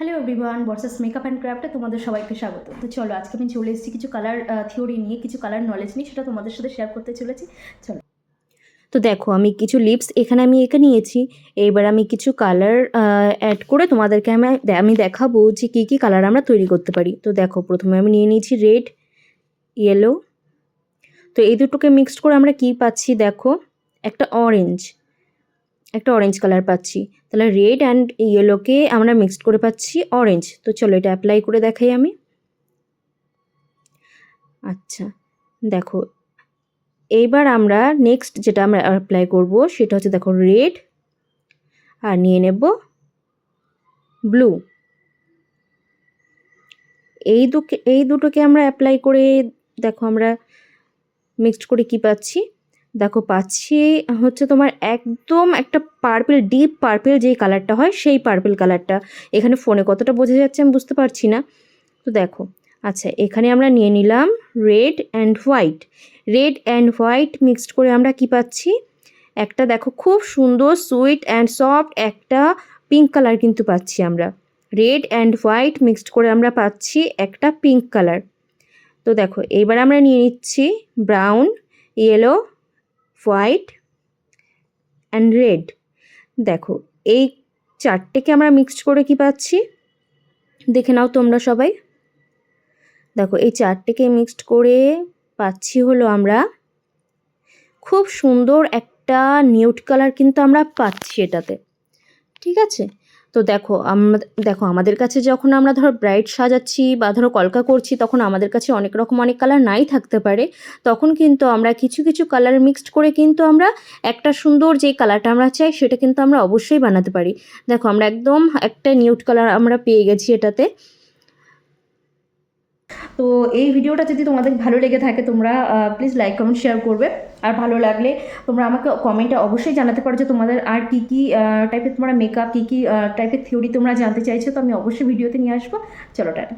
Hello everyone, বর্ষাস makeup and ক্রাফটে তোমাদের সবাইকে স্বাগত। তো চলো আজকে আমি চলে এসেছি কিছু কালার থিওরি নিয়ে, কিছু কালার নলেজ নিয়ে, সেটা তোমাদের সাথে শেয়ার করতে চলেছি। চলো। তো দেখো আমি কিছু লিপস এখানে এঁকে নিয়েছি। এইবার আমি কিছু কালার অ্যাড করে তোমাদেরকে আমি দেখাবো যে কী কী কালার আমরা তৈরি করতে পারি। তো দেখো প্রথমে আমি নিয়ে নিয়েছি রেড, ইয়েলো। তো এই দুটোকে মিক্সড করে আমরা কী পাচ্ছি দেখো, একটা অরেঞ্জ কালার পাচ্ছি। তাহলে রেড অ্যান্ড ইয়েলোকে আমরা মিক্সড করে পাচ্ছি অরেঞ্জ। তো চলো এটা অ্যাপ্লাই করে দেখাই আমি। আচ্ছা দেখো, এইবার আমরা নেক্সট যেটা আমরা অ্যাপ্লাই করব সেটা হচ্ছে দেখো রেড, আর নিয়ে নেব ব্লু। এই দুটোকে আমরা অ্যাপ্লাই করে দেখো আমরা মিক্সড করে কি পাচ্ছি দেখো, পাচ্ছি হচ্ছে তোমার একদম একটা পার্পল, ডিপ পার্পল যেই কালারটা হয় সেই পার্পল কালারটা। এখানে ফোনে কতটা বোঝা যাচ্ছে আমি বুঝতে পারছি না। তো দেখো, আচ্ছা এখানে আমরা নিয়ে নিলাম রেড অ্যান্ড হোয়াইট মিক্সড করে আমরা কি পাচ্ছি, একটা দেখো খুব সুন্দর সুইট অ্যান্ড সফট একটা পিঙ্ক কালার কিন্তু পাচ্ছি আমরা। রেড অ্যান্ড হোয়াইট মিক্সড করে আমরা পাচ্ছি একটা পিঙ্ক কালার। তো দেখো এইবার আমরা নিয়ে নিচ্ছি brown, yellow, white and red. দেখো এই চারটেকে আমরা মিক্সড করে কি পাচ্ছি দেখে নাও তোমরা সবাই। দেখো এই চারটেকে মিক্সড করে পাচ্ছি হলো আমরা খুব সুন্দর একটা নিউড কালার কিন্তু আমরা পাচ্ছি এটাতে। ঠিক আছে, তো দেখো আমাদের কাছে যখন আমরা ধরো ব্রাইড সাজাচ্ছি বা ধরো কলকা করছি, তখন আমাদের কাছে অনেক কালার নাই থাকতে পারে। তখন কিন্তু আমরা কিছু কিছু কালার মিক্সড করে কিন্তু আমরা একটা সুন্দর যে কালারটা আমরা চাই সেটা কিন্তু আমরা অবশ্যই বানাতে পারি। দেখো আমরা একদম একটা নিউড কালার আমরা পেয়ে গেছি এটাতে। তো এই ভিডিওটা যদি তোমাদের ভালো লেগে থাকে তোমরা প্লিজ লাইক কমেন্ট শেয়ার করবে। আর ভালো লাগলে তোমরা আমাকে কমেন্টে অবশ্যই জানাতে পারো যে তোমাদের আর কী কী টাইপের তোমরা মেকআপ, কী কী টাইপের থিওরি তোমরা জানতে চাইছো। তো আমি অবশ্যই ভিডিওতে নিয়ে আসবো। চলো টাটা।